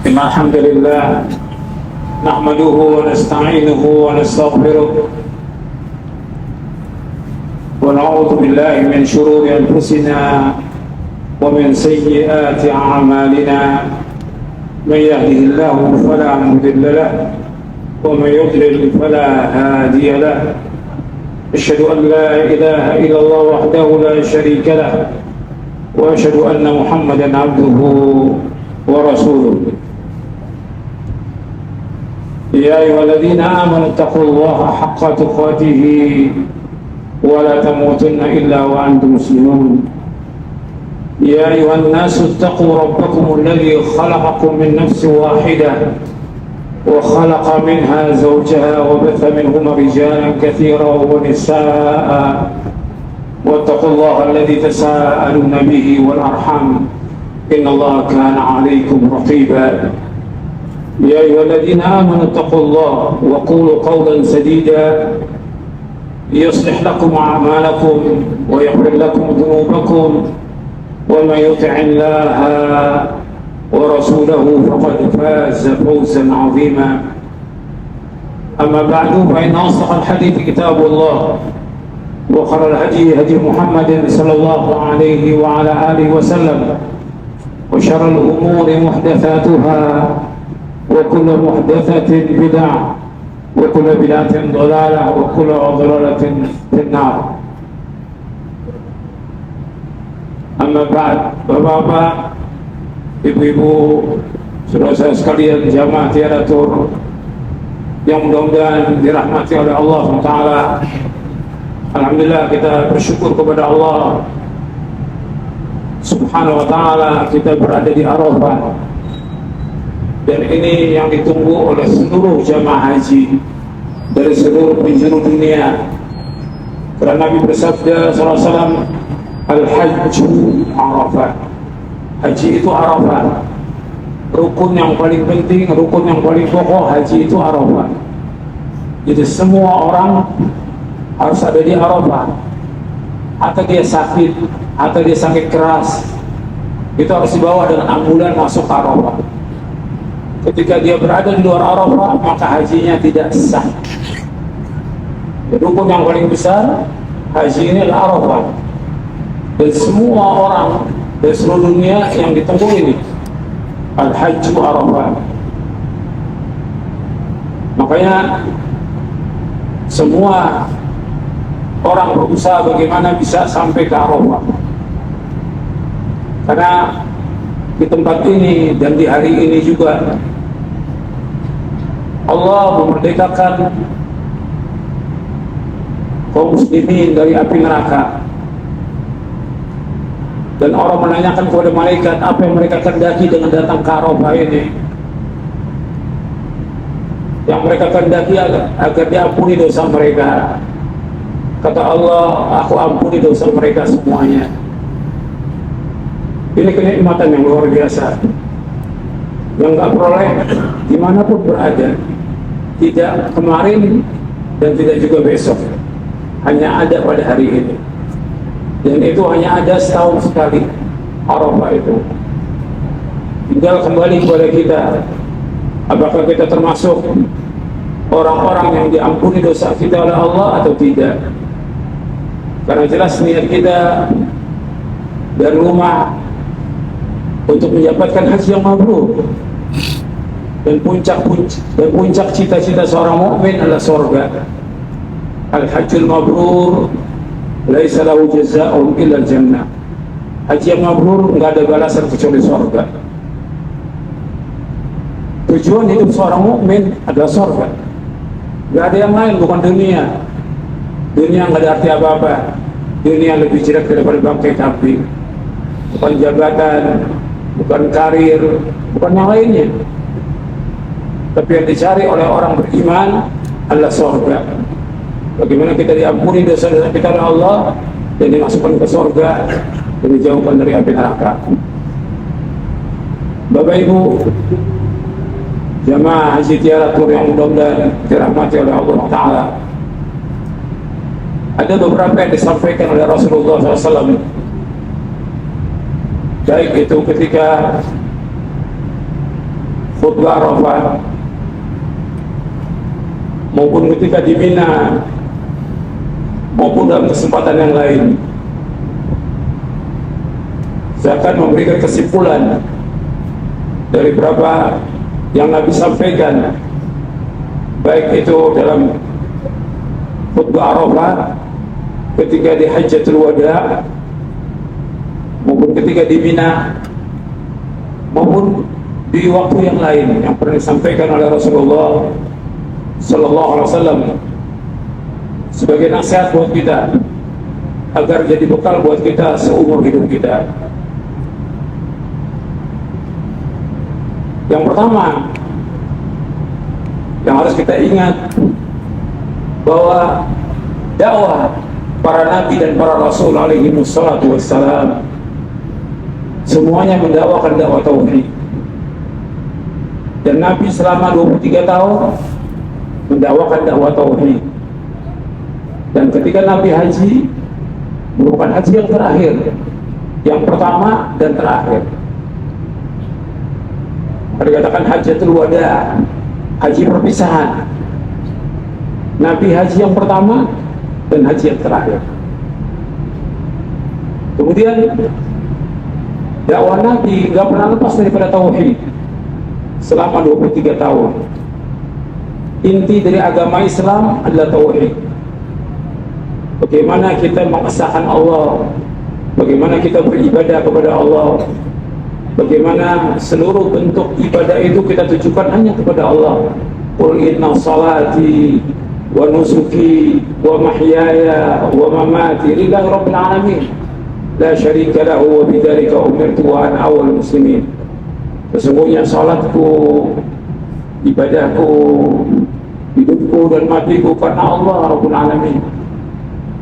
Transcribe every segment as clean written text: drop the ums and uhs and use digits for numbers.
إن الحمد لله نحمده ونستعينه ونستغفره ونعوذ بالله من شرور أنفسنا ومن سيئات أعمالنا من يهده الله فلا مضل له ومن يضلل فلا هادي له أشهد أن لا إله إلا الله وحده لا شريك له وأشهد أن محمدا عبده ورسوله يا أيها الذين آمنوا اتقوا الله حق تقاته ولا تموتن إلا وأنتم مسلمون يا أيها الناس اتقوا ربكم الذي خلقكم من نفس واحدة وخلق منها زوجها وبث منهما رجالا كثيرا ونساء واتقوا الله الذي تساءلون به والأرحام إن الله كان عليكم رقيبا يا أيها الذين آمنوا اتقوا الله وقولوا قولا سديدا يصلح لكم أعمالكم ويغفر لكم ذنوبكم ومن يطع الله ورسوله فقد فاز فوزا عظيما أما بعد فإن أصدق الحديث كتاب الله وخير الهدي هدي محمد صلى الله عليه وعلى آله وسلم وشر الأمور محدثاتها وكل محدثة بدعة وكل بدعة ضلالة وكل ضلالة في النار. Amma ba'd, bapak-bapak, ibu-ibu, saudara-saudara sekalian, jamaah tiadatur yang mudah-mudahan dirahmati oleh Allah SWT. Alhamdulillah, kita bersyukur kepada Allah Subhanahu wa ta'ala, kita berada di Arafah, dan ini yang ditunggu oleh seluruh jamaah haji dari seluruh penjuru dunia. Karena Nabi bersabda SAW, Al-Hajju Arafah, haji itu Arafah. Rukun yang paling penting, rukun yang paling pokok haji itu Arafah. Jadi semua orang harus ada di Arafah. Atau dia sakit, atau dia sakit keras, itu harus dibawa dengan ambulan masuk ke Arafah. Ketika dia berada di luar Arafah, maka hajinya tidak sah. Rukun yang paling besar haji ini adalah Arafah. Dan semua orang dari seluruh dunia yang ditempuh ini Al-Hajju Arafah. Makanya semua orang berusaha bagaimana bisa sampai ke Arafah, karena di tempat ini dan di hari ini juga Allah memerdekakan kaum muslimin dari api neraka. Dan orang menanyakan kepada malaikat, apa yang mereka kendaki dengan datang ke Arafah ini? Yang mereka kendaki agar diampuni dosa mereka. Kata Allah, aku ampuni dosa mereka semuanya. Ini kenikmatan yang luar biasa, yang gak peroleh dimanapun berada. Tidak kemarin dan tidak juga besok, hanya ada pada hari ini. Dan itu hanya ada setahun sekali, Arafah itu. Tinggal kembali kepada kita, apakah kita termasuk orang-orang yang diampuni dosa kita oleh Allah atau tidak. Karena jelas niat kita dari rumah untuk mendapatkan haji yang mabrur, dan puncak cita-cita seorang mukmin adalah surga. Al-Hajjul Mabrur laisa lahu jazaa'un illa jannah. Haji yang mabrur enggak ada balasan kecuali surga. Tujuan hidup seorang mukmin adalah surga. Enggak ada yang lain, bukan dunia. Dunia enggak ada arti apa-apa. Dunia lebih jelek daripada bangkai kambing. Bukan jabatan, bukan karir, bukan yang lainnya. Tapi yang dicari oleh orang beriman adalah surga. Bagaimana kita diampuni dosa-dosa kita oleh Allah dan dimasukkan ke surga dan dijauhkan dari api neraka. Bapak Ibu, jamaah haji tiaratur yang mudah-mudahan dirahmati oleh Allah Ta'ala, ada beberapa yang disampaikan oleh Rasulullah SAW, baik itu ketika khutbah Arafah maupun ketika di Mina maupun dalam kesempatan yang lain, saya akan memberikan kesimpulan dari berapa yang Nabi sampaikan, baik itu dalam khutbah Arafah, ketika di Hajjatul Wada, maupun ketika di Mina, maupun di waktu yang lain yang pernah disampaikan oleh Rasulullah Sallallahu Alaihi Wasallam sebagai nasihat buat kita agar jadi bekal buat kita seumur hidup kita. Yang pertama yang harus kita ingat bahwa dakwah para nabi dan para rasul alaihi wassalatu wassalam semuanya mendakwakan dakwah tauhid. Dan Nabi selama 23 tahun mendakwakan dakwah tauhid. Dan ketika Nabi haji, merupakan haji yang terakhir, yang pertama dan terakhir. Dikatakan Hajjatul Wada, haji perpisahan. Nabi haji yang pertama dan haji yang terakhir. Kemudian dakwah Nabi gak pernah lepas daripada tauhid selama 23 tahun. Inti dari agama Islam adalah tauhid. Bagaimana kita mengesahkan Allah, bagaimana kita beribadah kepada Allah, bagaimana seluruh bentuk ibadah itu kita tujukan hanya kepada Allah. Qul inna salati wa nusuki wa mahyaya wa mamati lillahi rabbil alamin la syarika lahu wa bidzalika umirtu wa ana awwalul muslimin. Sesungguhnya salatku, ibadahku, hidupku dan matiku karena Allah Rabbul Alamin.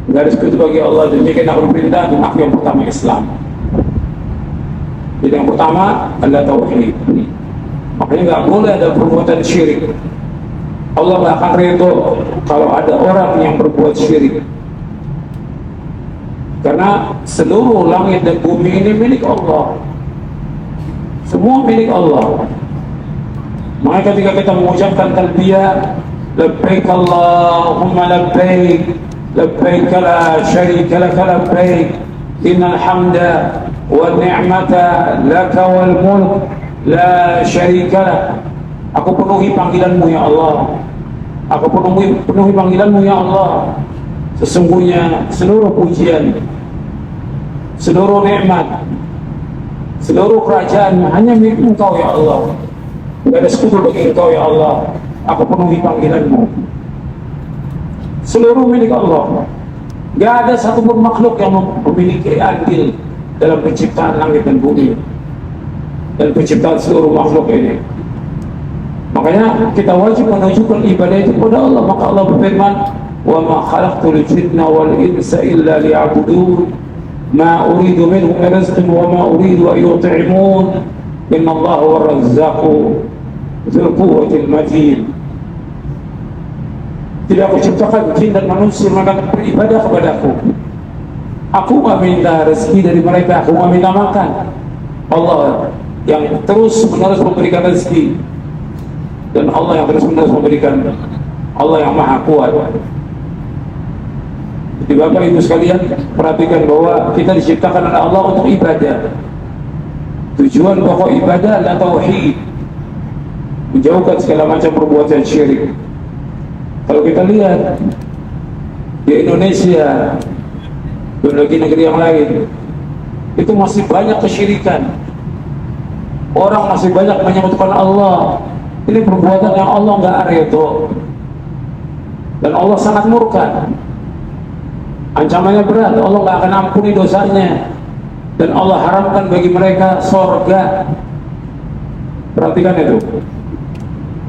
Enggak ada sekutu bagi Allah, demikian aku perintah dan aku yang pertama Islam. Jadi yang pertama adalah tauhid. Makanya nggak boleh ada perbuatan syirik. Allah nggak akan ridho kalau ada orang yang berbuat syirik. Karena seluruh langit dan bumi ini milik Allah. Semua milik Allah. Maka ketika kita mengucapkan talbiyah, labbaik Allahumma labbaik, labbaik la syarika laka labbaik, innal hamda wa ni'mata laka wal mulk la syarika lak. Aku penuhi panggilanmu ya Allah. Aku penuhi panggilanmu ya Allah. Sesungguhnya seluruh pujian, seluruh nikmat, seluruh kerajaan hanya milik Engkau ya Allah. Tidak ada sekutu bagi Engkau ya Allah. Aku penuhi panggilanmu. Seluruh milik Allah. Tidak ada satupun makhluk yang memiliki andil dalam penciptaan langit dan bumi dan penciptaan seluruh makhluk ini. Makanya kita wajib menunjukkan ibadah itu kepada Allah. Maka Allah berfirman, wa ma khalaqtul jinna wal insa illa liya'budun ma uridu minhum min rizqin wa ma uridu an yut'imun inna Allaha huwar razzaqu dzul quwwatil matin. Tidak aku ciptakan jin dan manusia maka beribadah kepadaku. Aku nggak minta rezeki dari mereka, aku nggak minta makan. Allah yang terus menerus memberikan rezeki, dan Allah yang terus menerus memberikan. Allah yang maha kuat. Jadi Bapak Ibu sekalian, perhatikan bahwa kita diciptakan oleh Allah untuk ibadah. Tujuan pokok ibadah adalah tauhid, menjauhkan segala macam perbuatan syirik. Kalau kita lihat di Indonesia dan negeri-negeri yang lain, itu masih banyak kesyirikan. Orang masih banyak menyebutkan Allah. Ini perbuatan yang Allah nggak ridho, dan Allah sangat murka. Ancamannya berat. Allah nggak akan ampuni dosanya, dan Allah haramkan bagi mereka sorga. Perhatikan itu,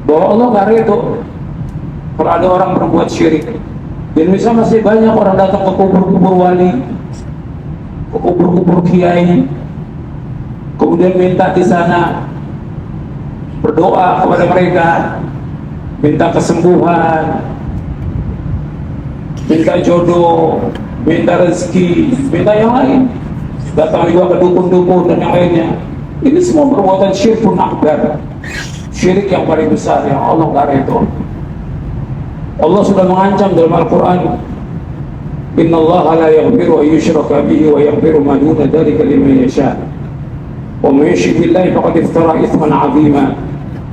bahwa Allah nggak ridho kalau ada orang berbuat syirik. Di Indonesia masih banyak orang datang ke kubur-kubur wali, ke kubur-kubur kiai, kemudian minta di sana, berdoa kepada mereka, minta kesembuhan, minta jodoh, minta rezeki, minta yang lain. Datang juga ke dukun-dukun dan yang lainnya. Ini semua perbuatan syirkun akbar, syirik yang paling besar yang Allah nggak redha. Allah sudah mengancam dalam Al-Quran, Inna Allah la yaghfiru an yushraka bihi wa yaghfiru ma duna dzalika liman yasha. Wa may yushrik billahi faqad iftara itsman 'azima.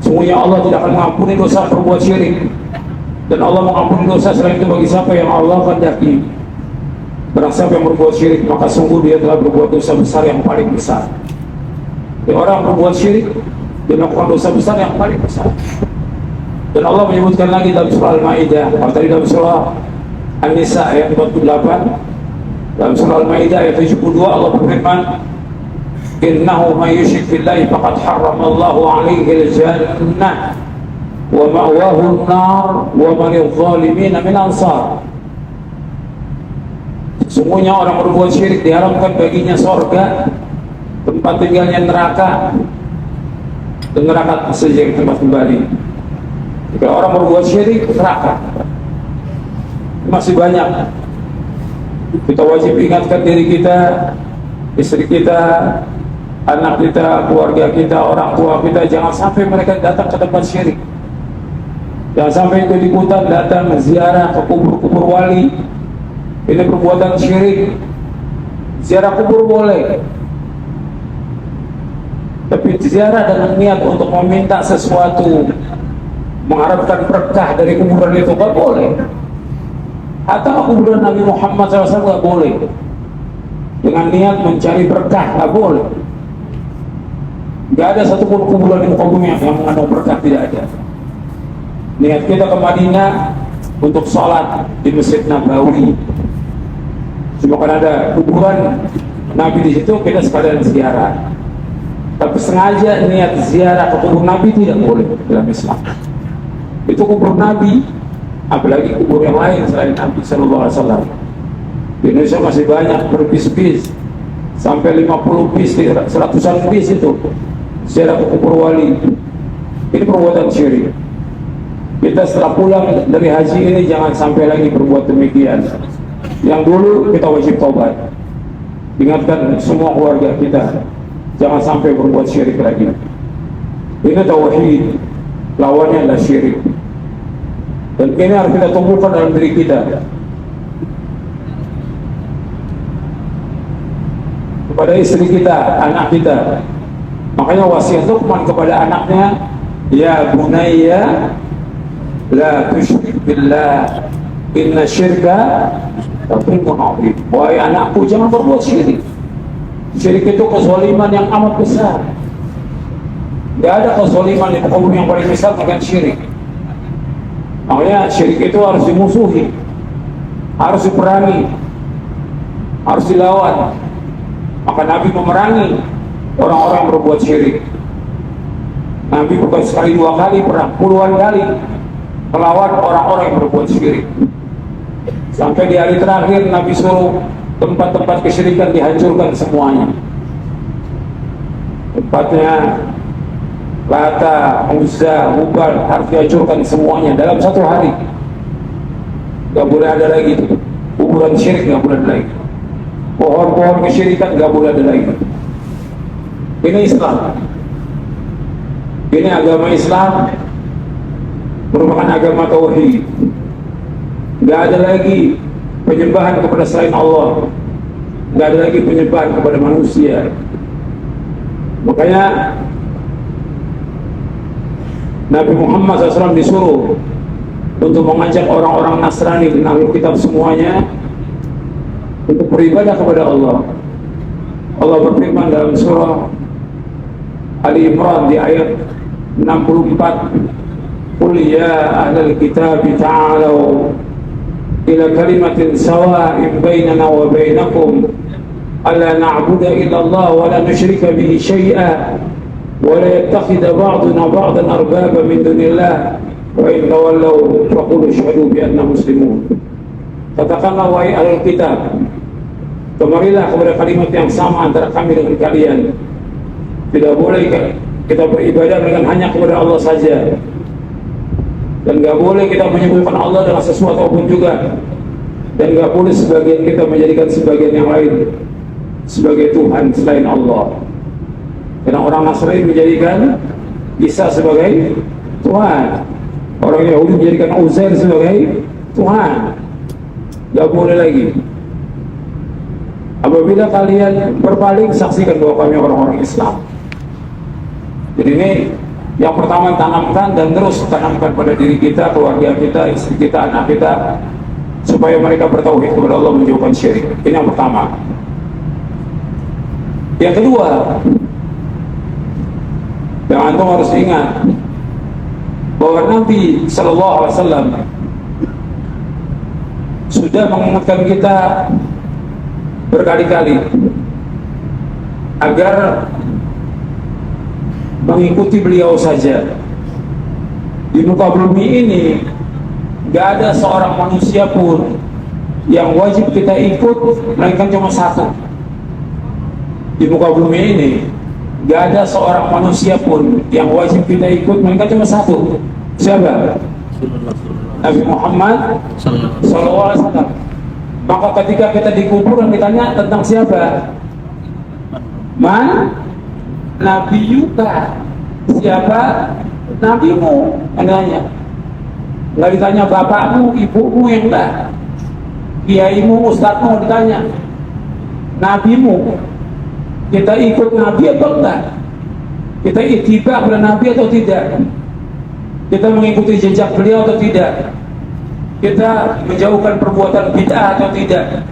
Sungguhnya Allah tidak akan mengampuni dosa berbuat syirik, dan Allah mengampuni dosa selain itu bagi siapa yang Allah kehendaki. Barang siapa yang berbuat syirik, maka sungguh dia telah berbuat dosa besar yang paling besar. Jadi orang berbuat syirik, dia melakukan dosa besar yang paling besar. Dan Allah menyebutkan lagi dalam surah Al-Maidah, tadi dalam surah An-Nisa ayat 48, dalam surah Al-Maidah ayat 72 Allah berfirman, Innahu man yushrik billahi faqad harramallahu alaihi al-jannah wa ma'wahu an-nar wa ma lidh-dhalimin min ansar. Sesungguhnya orang berbuat syirik diharamkan baginya surga, tempat tinggalnya neraka, dan neraka saja yang tempat kembali. Jika orang berbuat syirik, neraka masih banyak. Kita wajib ingatkan diri kita, istri kita, anak kita, keluarga kita, orang tua kita, jangan sampai mereka datang ke tempat syirik. Jangan sampai ikut-ikutan datang ziarah ke kubur-kubur wali. Ini perbuatan syirik. Ziarah kubur boleh, tapi ziarah dengan niat untuk meminta sesuatu, mengharapkan berkah dari kuburan itu nggak boleh. Atau kuburan Nabi Muhammad SAW nggak boleh, dengan niat mencari berkah nggak boleh. Nggak ada satupun kuburan di muka bumi yang mengandung berkah, tidak ada. Niat kita ke Madinah untuk sholat di Masjid Nabawi, cuma karena ada kuburan Nabi di situ kita sekalian ziarah. Tapi sengaja niat ziarah ke kubur Nabi tidak boleh dalam Islam. Itu kubur Nabi, apalagi kubur yang lain selain Nabi Sallallahu Alaihi Wasallam. Di Indonesia masih banyak berbis-bis, sampai 50 bis, 100-an bis itu ziarah ke kubur wali. Ini perbuatan syirik. Kita setelah pulang dari haji ini jangan sampai lagi berbuat demikian. Yang dulu kita wajib taubat. Ingatkan semua keluarga kita, jangan sampai berbuat syirik lagi. Ini tauhid, lawannya adalah syirik. Dan ini harus kita tumbuhkan dalam diri kita. Kepada istri kita, anak kita. Makanya wasiat Luqman kepada anaknya, ya bunayya la tusyrik billah inna syirka la-dzulmun 'adzim. Wahai anakku, jangan berbuat syirik. Syirik itu kezaliman yang amat besar. Tidak ada kezaliman di muka bumi yang paling besar dengan syirik. Makanya syirik itu harus dimusuhi, harus diperangi, harus dilawan. Maka Nabi memerangi orang-orang yang berbuat syirik. Nabi bukan sekali dua kali, pernah puluhan kali melawan orang-orang yang berbuat syirik. Sampai di hari terakhir Nabi suruh tempat-tempat kesyirikan dihancurkan semuanya. Tempatnya Lata, Uzza, Hubal harus dihancurkan semuanya dalam satu hari. Gak boleh ada lagi kuburan syirik, gak boleh ada lagi. Pohon-pohon kesyirikan gak boleh ada lagi. Ini Islam. Ini agama Islam, merupakan agama tauhid. Gak ada lagi penyembahan kepada selain Allah, gak ada lagi penyembahan kepada manusia. Makanya Nabi Muhammad SAW disuruh untuk mengajak orang-orang Nasrani dan Ahlul Kitab semuanya untuk beribadah kepada Allah. Allah berfirman dalam surah Ali Imran di ayat 64, Qul ya ahlal kitab ta'alau ila kalimatin sawa'in bainana wa bainakum alla na'budu illa Allah wa la nusyrika bihi syai'a wa la yattakhidha ba'duna ba'dan arbaba min dunillah wa in tawallaw faqulu ashhadu bi anna muslimun. Katakanlah wahai ahlul kitab, kemarilah kepada kalimat yang sama antara kami dengan kalian. Tidak boleh kita beribadah dengan hanya kepada Allah saja, dan gak boleh kita menyebutkan Allah dengan sesuatu apapun juga, dan gak boleh sebagian kita menjadikan sebagian yang lain sebagai Tuhan selain Allah. Karena orang Nasrani menjadikan Isa sebagai Tuhan. Orang Yahudi menjadikan Uzair sebagai Tuhan. Gak boleh lagi. Apabila kalian berpaling, saksikan bahwa kami orang-orang Islam. Jadi ini yang pertama tanamkan dan terus tanamkan pada diri kita, keluarga kita, istri kita, anak kita, supaya mereka bertauhid kepada Allah, menjauhkan syirik. Ini yang pertama. Yang kedua, yang antum harus ingat bahwa Nabi Sallallahu Alaihi Wasallam sudah mengingatkan kita berkali-kali agar mengikuti beliau saja. Di muka bumi ini gak ada seorang manusia pun yang wajib kita ikut, melainkan cuma satu. Di muka bumi ini gak ada seorang manusia pun yang wajib kita ikut, melainkan cuma satu. Siapa? Nabi Muhammad Sallallahu Alaihi Wasallam. Maka ketika kita dikubur dan ditanya tentang siapa? Man? Nabi Yuka. Siapa? Nabimu. Enggaknya. Nggak ditanya bapakmu, ibumu, yang enggak. Kiaimu, ustadzmu ditanya. Nabimu. Kita ikut Nabi atau enggak? Kita ittiba pada Nabi atau tidak? Kita mengikuti jejak beliau atau tidak? Kita menjauhkan perbuatan bid'ah atau tidak?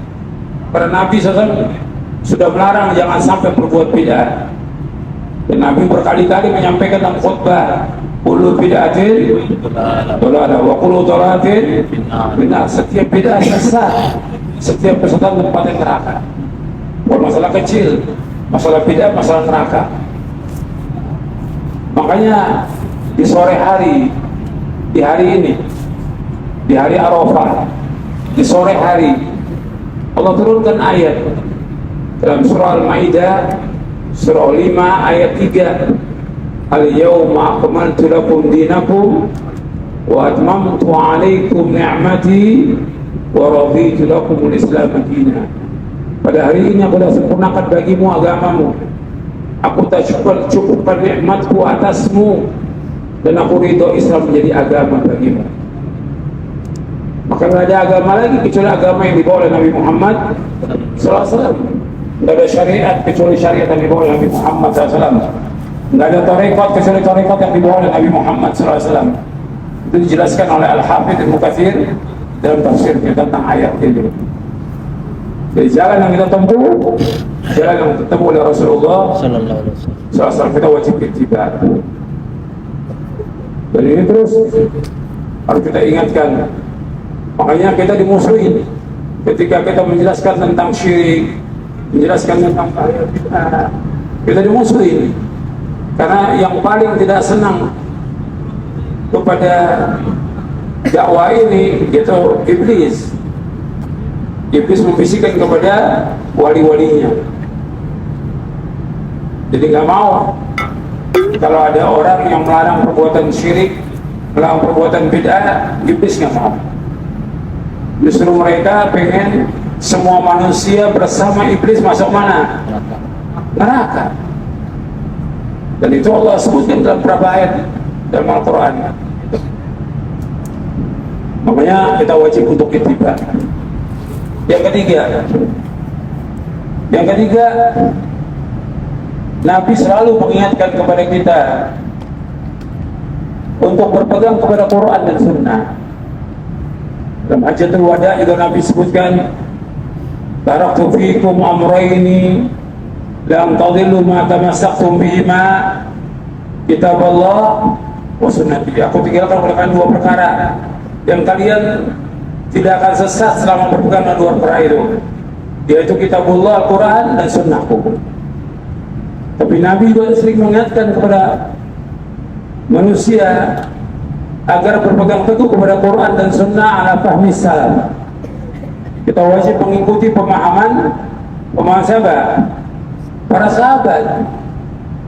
Karena Nabi SAW sudah melarang jangan sampai berbuat bid'ah. Dan Nabi berkali-kali menyampaikan dalam khutbah, kullu bid'atin dalalah wa kullu dalalatin finnar. Setiap bid'ah sesat, setiap kesesatan tempatnya neraka. Bukan masalah kecil, masalah bid'ah, masalah neraka. Makanya di sore hari, di hari ini, di hari Arafah, di sore hari, Allah turunkan ayat dalam surah Al-Maidah, surah 5 ayat 3. Al-yawma akmaltu lakum dinakum wa atmamtu alaikum ni'mati wa raditu lakum al-islam dinan. Pada hari ini aku telah sempurnakan bagimu agamamu, aku tak cukupkan nikmatku atasmu, dan aku ridho Islam menjadi agama bagimu. Maka tidak ada agama lagi kecuali agama yang dibawa oleh Nabi Muhammad SAW. Tidak ada syariat kecuali syariat yang dibawa oleh Nabi Muhammad SAW. Tidak ada tarekat kecuali tarekat yang dibawa oleh Nabi Muhammad SAW. Itu dijelaskan oleh Al-Hafidh Ibnu Katsir dalam tafsirnya tentang ayat ini. Jadi jalan yang kita tempuh, jalan yang ditempuh oleh Rasulullah SAW, kita wajib ittiba. Dan ini terus harus kita ingatkan. Makanya kita dimusuhi ketika kita menjelaskan tentang syirik, menjelaskan tentang bahaya bid'ah, kita dimusuhi. Karena yang paling tidak senang kepada dakwah ini itu iblis. Iblis membisikkan kepada wali-walinya. Jadi nggak mau kalau ada orang yang melarang perbuatan syirik, melarang perbuatan bid'ah, iblis nggak mau. Justru mereka pengen semua manusia bersama iblis masuk mana? Neraka. Dan itu Allah sebutkan dalam beberapa ayat dalam Al-Quran. Makanya kita wajib untuk ittiba. Yang ketiga, Nabi selalu mengingatkan kepada kita untuk berpegang kepada Quran dan Sunnah. Dalam Hajjatul Wada juga Nabi sebutkan, taraktu fikum amrayni lam tadillu ma tamassaktum bihima, kitab Allah wa sunnati. Aku tinggalkan kalian dua perkara yang kalian tidak akan sesat selama berpegang dengan dua perkara itu, yaitu kitabullah, Al-Quran, dan sunnahku. Tapi Nabi juga sering mengingatkan kepada manusia agar berpegang teguh kepada Quran dan Sunnah ala fahmi salaf. Kita wajib mengikuti pemahaman siapa? Para sahabat.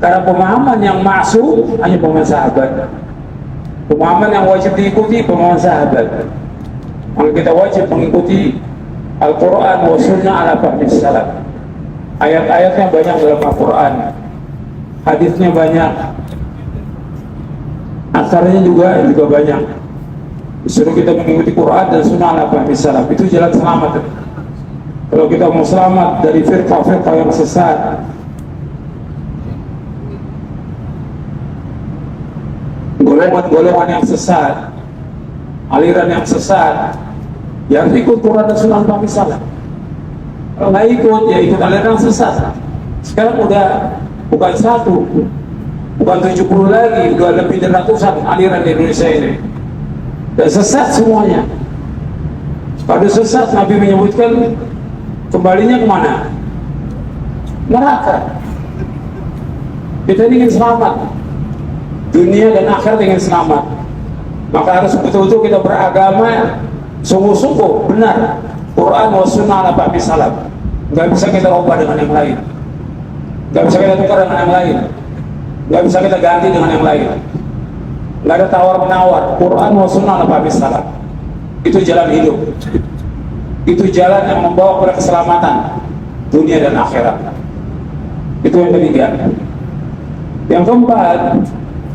Karena pemahaman yang maksum hanya pemahaman sahabat. Pemahaman yang wajib diikuti pemahaman sahabat. Maka kita wajib mengikuti Al-Quran wa Sunnah ala fahmi salaf. Ayat-ayatnya banyak dalam Al-Quran, hadisnya banyak. caranya juga banyak. Disuruh kita mengikuti Quran dan Sunnah ala fahmi salaf. Itu jalan selamat. Kalau kita mau selamat dari firqah-firqah yang sesat, golongan-golongan yang sesat, aliran yang sesat, yang ikut Quran dan Sunnah ala fahmi salaf. Kalau nggak ikut, ya ikut aliran sesat. Sekarang udah bukan satu, bukan 70 lagi, udah lebih dari ratusan aliran di Indonesia ini. Dan sesat semuanya. Pada sesat Nabi menyebutkan kembalinya kemana? Neraka. Kita ingin selamat, dunia dan akhirat ingin selamat, maka harus betul-betul kita beragama sungguh-sungguh benar, Quran wa Sunnah ala fahmi salaf. Nggak bisa kita ubah dengan yang lain, nggak bisa kita tukar dengan yang lain, nggak bisa kita ganti dengan yang lain. Nggak ada tawar-menawar. Quran wa Sunnah ala fahmi salaf. Itu jalan hidup, itu jalan yang membawa kepada keselamatan dunia dan akhirat. Itu yang ketiga. Yang keempat,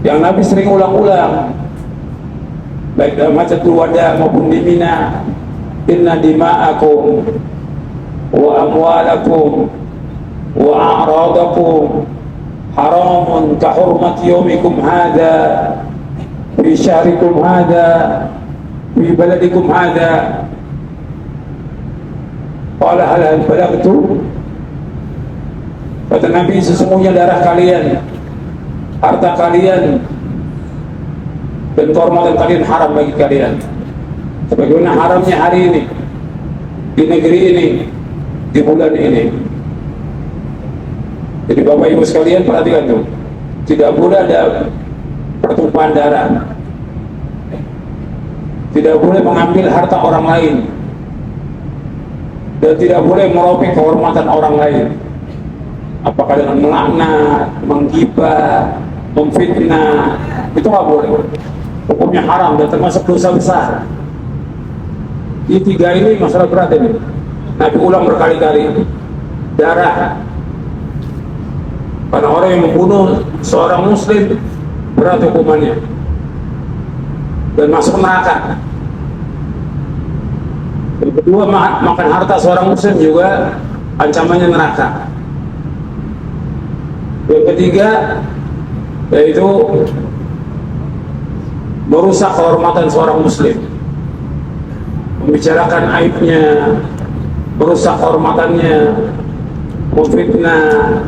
yang Nabi sering ulang-ulang baik dalam Hajjatul Wada maupun di Mina, inna dima'akum wa amwalakum wa a'radakum haramun ka hurmati yaumikum hadha fi syahrikum hadha fi baladikum hadha. Qala hal balagtu? Kata Nabi, sesungguhnya darah kalian, harta kalian, dan kehormatan kalian haram bagi kalian. Sebagaimana haramnya hari ini, di negeri ini, di bulan ini. Jadi Bapak Ibu sekalian perhatikan tuh, tidak boleh ada pertumpahan darah, tidak boleh mengambil harta orang lain, dan tidak boleh merobek kehormatan orang lain. Apakah dengan melaknat, menggibah, memfitnah, itu nggak boleh. Hukumnya haram dan termasuk dosa besar. Di tiga ini masalah berat ini. Nabi ulang berkali-kali. Darah. Karena orang yang membunuh seorang muslim berat hukumannya dan masuk neraka. Yang kedua, makan harta seorang muslim juga ancamannya neraka. Yang ketiga, yaitu merusak kehormatan seorang muslim, membicarakan aibnya, merusak kehormatannya, memfitnah,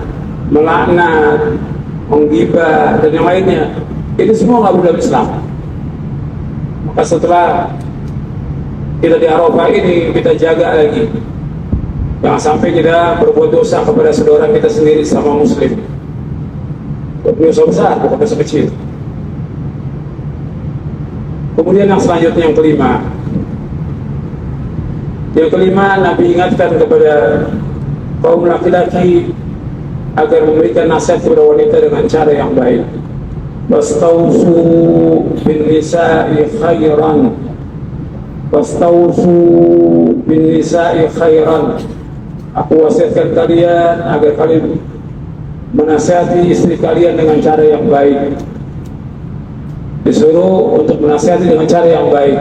melaknat, menggibah, dan yang lainnya. Ini semua nggak boleh Islam. Maka setelah kita di Arafah ini, kita jaga lagi, jangan sampai kita berbuat dosa kepada saudara kita sendiri sama muslim. Dosa besar, bukan dosa kecil. Kemudian yang selanjutnya, yang kelima. Yang kelima, Nabi ingatkan kepada kaum laki-laki agar memberikan nasihat kepada wanita dengan cara yang baik. Fastausu bin nisa'i khairan. Fastausu bin nisa'i khairan. Aku wasiatkan kalian agar kalian menasihati istri kalian dengan cara yang baik. Disuruh untuk menasihati dengan cara yang baik.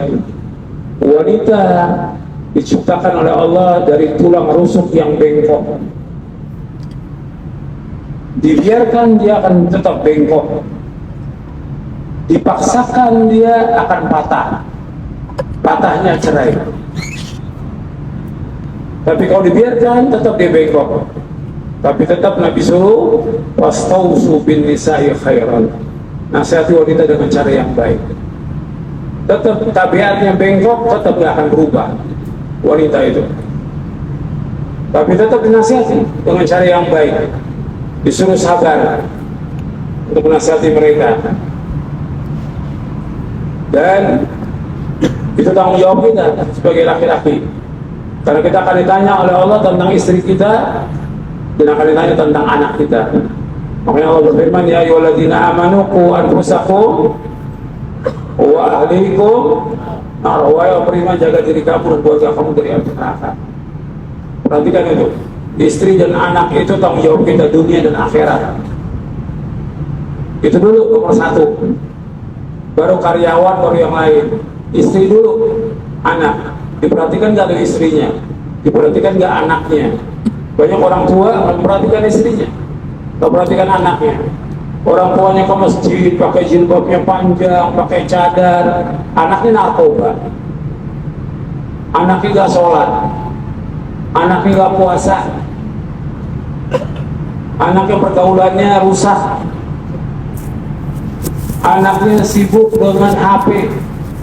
Wanita diciptakan oleh Allah dari tulang rusuk yang bengkok. Dibiarkan dia akan tetap bengkok, dipaksakan dia akan patah, patahnya cerai. Tapi kalau dibiarkan tetap dia bengkok. Tapi tetap Nabi suruh wastausu bin nisa'i khairan. Nasihati wanita dengan cara yang baik. Tetap tabiatnya bengkok, tetap gak akan berubah wanita itu. Tapi tetap dinasihati dengan cara yang baik. Disuruh sabar untuk menasihati mereka. Dan itu tanggung jawab kita sebagai laki-laki. Karena kita akan ditanya oleh Allah tentang istri kita, dan akan ditanya tentang anak kita. Makanya Allah berfirman, ya ayyuhalladzina amanu qu anfusakum wa ahlikum nar. Wahai beriman, jaga diri kamu dan keluarga kamu dari api neraka. Perhatikan itu, istri dan anak itu tanggung jawab kita dunia dan akhirat. Itu dulu nomor satu. baru karyawan, baru yang lain. Istri dulu, anak. Diperhatikan nggak dari istrinya? Diperhatikan nggak anaknya? Banyak orang tua memperhatikan istrinya, nggak perhatikan anaknya. Orang tuanya ke masjid, pakai jilbabnya panjang, pakai cadar, anaknya narkoba, anaknya nggak sholat, anaknya nggak puasa, anaknya pergaulannya rusak, anaknya sibuk dengan HP,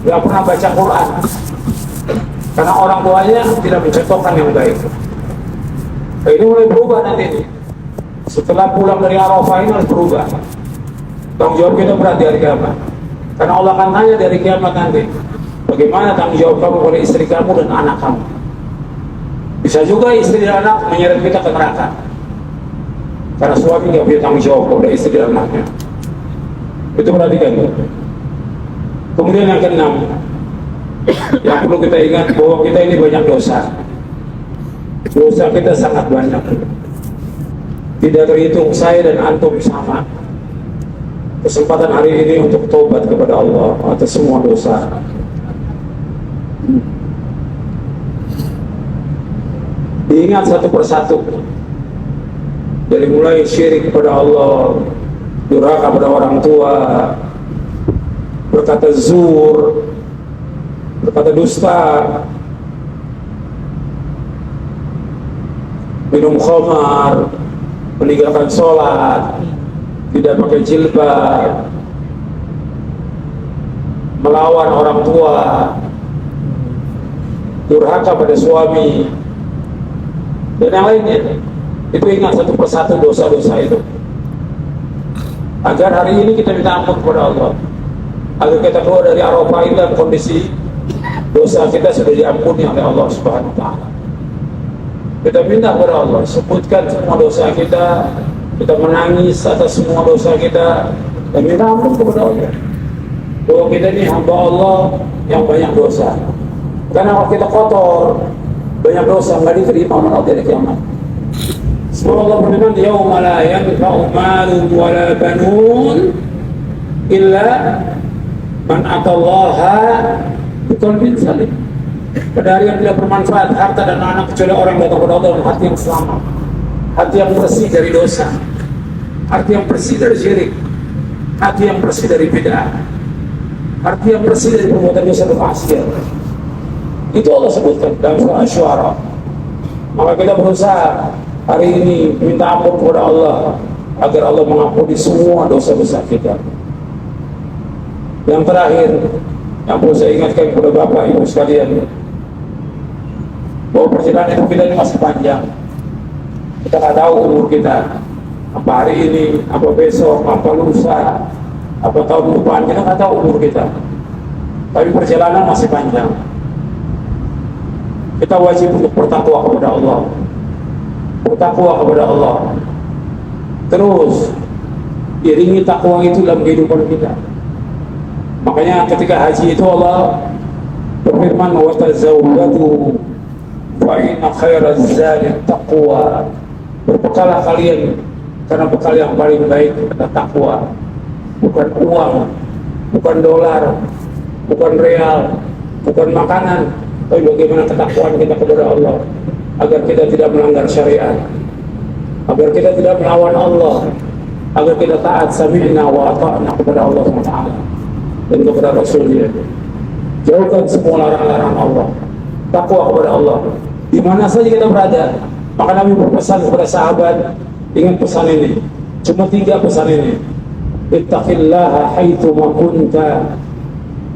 nggak pernah baca Quran, karena orang tuanya tidak mencontohkan yang baik. Nah, ini mulai berubah nanti. Setelah pulang dari Arafah ini harus berubah. Tanggung jawab kita berat di hari kiamat. Karena Allah akan tanya dari kiamat nanti, bagaimana tanggung jawab kamu pada istri kamu dan anak kamu. Bisa juga istri dan anak menyeret kita ke neraka, karena suami nggak punya tanggung jawab pada istri dan anaknya. Itu perhatikan. Kemudian yang keenam, yang perlu kita ingat bahwa kita ini banyak dosa. Dosa kita sangat banyak. Tidak terhitung saya dan antum sama. Kesempatan hari ini untuk taubat kepada Allah atas semua dosa. Diingat satu persatu. Dari mulai syirik kepada Allah, durhaka pada orang tua, berkata zur, berkata dusta, minum khamar, meninggalkan sholat, tidak pakai jilbab, melawan orang tua, durhaka pada suami, dan yang lainnya. Itu ingat satu persatu dosa-dosa itu, agar hari ini kita minta ampun kepada Allah, agar kita keluar dari Arafah ini dalam kondisi dosa kita sudah diampuni oleh Allah Subhanahu wa Ta'ala. Kita minta kepada Allah, sebutkan semua dosa kita, kita menangis atas semua dosa kita, dan minta ampun kepada Allah bahwa kita ini hamba Allah yang banyak dosa. Karena kalau kita kotor, banyak dosa, nggak diterima oleh Allah dari kiamat. Semoga Allah berfirman, yauma la yanfa'u malun wa la banun illa man atallaha biqalbin salim. Pada hari yang tidak bermanfaat harta dan anak kecuali orang yang datang kepada Allah dengan hati yang selamat, hati yang bersih dari dosa, hati yang bersih dari syirik, hati yang bersih dari bid'ah, hati yang bersih dari perbuatan dosa dan maksiat. Itu Allah sebutkan dalam surah Asy-Syu'ara. Maka kita berusaha hari ini minta ampun kepada Allah agar Allah mengampuni semua dosa-dosa kita. Yang terakhir yang perlu saya ingatkan kepada Bapak Ibu sekalian, bahwa perjalanan hidup kita ini masih panjang. Kita nggak tahu umur kita, apa hari ini, apa besok, apa lusa, apa tahun depan, kita nggak tahu umur kita. Tapi perjalanan masih panjang. Kita wajib untuk bertakwa kepada Allah, bertakwa kepada Allah. Terus iringi takwa itu dalam kehidupan kita. Makanya ketika haji itu Allah berfirman, wa tazawwadu fa inna khairaz zadi taqwa. Berbekalah kalian karena bekal yang paling baik adalah takwa. Bukan uang, bukan dolar, bukan real, bukan makanan, tapi bagaimana ketakwaan kita kepada Allah, agar kita tidak melanggar syariat, agar kita tidak melawan Allah, agar kita taat sami'na wa ata'na kepada Allah SWT dan kepada Rasulnya. Jauhkan semua larang-larang Allah, takwa kepada Allah di mana saja kita berada. Maka Nabi berpesan kepada sahabat, ingat pesan ini, cuma 3 pesan ini: ittaqillaha haitsu ma kunta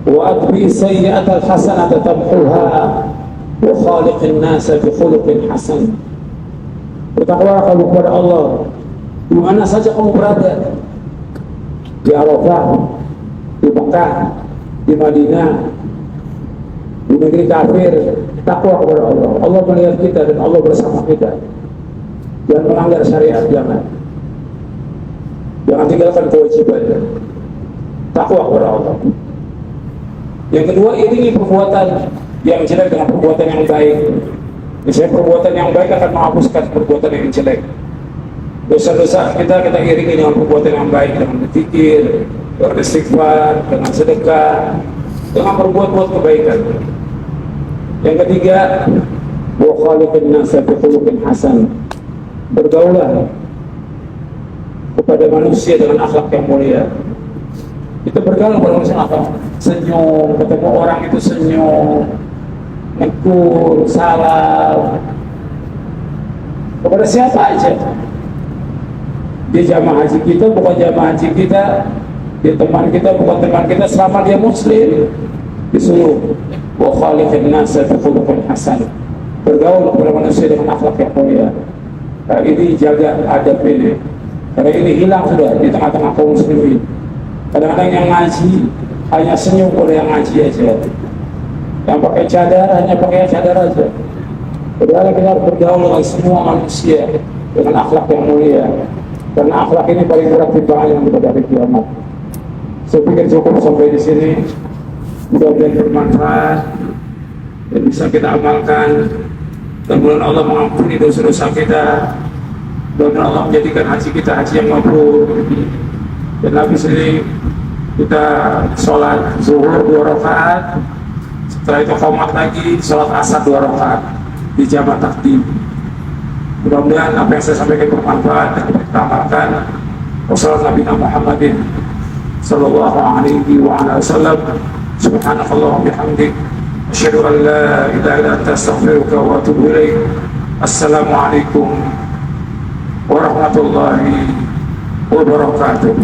wa atbi sayyi'atal hasanata tamhuha wa khaliqin nasa bi khuluqin hasan. Bertakwalah kamu kepada Allah di mana saja kamu berada, di Arafah, di Mekah, di Madinah, di negeri kafir. Takwa kepada Allah. Allah melihat kita dan Allah bersama kita. Jangan melanggar syariat, jangan tinggalkan kewajiban. Takwa kepada Allah. Yang kedua, iringi perbuatan yang jelek dengan perbuatan yang baik. Misalnya perbuatan yang baik akan menghapuskan perbuatan yang jelek. Dosa-dosa kita iringi dengan perbuatan yang baik, dengan berzikir, beristighfar, dengan sedekah, dengan berbuat-buat kebaikan. Yang ketiga, wa khaliqin nasa bi khuluqin hasan. Bergaulah kepada manusia dengan akhlak yang mulia. Kita bergaul pada manusia akhlak, senyum, ketemu orang itu senyum, negur, salam kepada siapa aja. Dia jamaah haji kita, bukan jamaah haji kita. Dia teman kita, bukan teman kita, selama dia muslim. Disuruh wa khaliqin nasa bi khuluqin hasan. Bergaul kepada manusia dengan akhlak yang mulia. Nah, ini jaga adab ini. Karena ini hilang sudah di tengah-tengah kaum muslimin. Kadang-kadang yang ngaji hanya senyum pada yang ngaji aja. Yang pakai cadar hanya pakai cadar aja. Padahal kita harus bergaul dengan semua manusia dengan akhlak yang mulia. Karena akhlak ini paling berat timbangan pada hari kiamat. Saya pikir cukup sampai di sini. Mudah-mudahan bermanfaat dan bisa kita amalkan. Dan mudah Allah mengampuni dosa-dosa kita. Dan Allah menjadikan haji kita haji yang mabrur. Dan habis ini kita sholat zuhur 2 rakaat. Setelah itu qomat lagi, sholat asar 2 rakaat di jamaah takdim. Mudah-mudahan apa yang saya sampaikan bermanfaat dan kita amalkan. Wassalamualaikum Muhammadin sallallahu alaihi wa ala wasallam. Subhanallah wa bihamdik, asyhadu an la ilaha illa anta, astaghfiruka wa atubu ilaik. Assalamualaikum warahmatullahi wabarakatuh.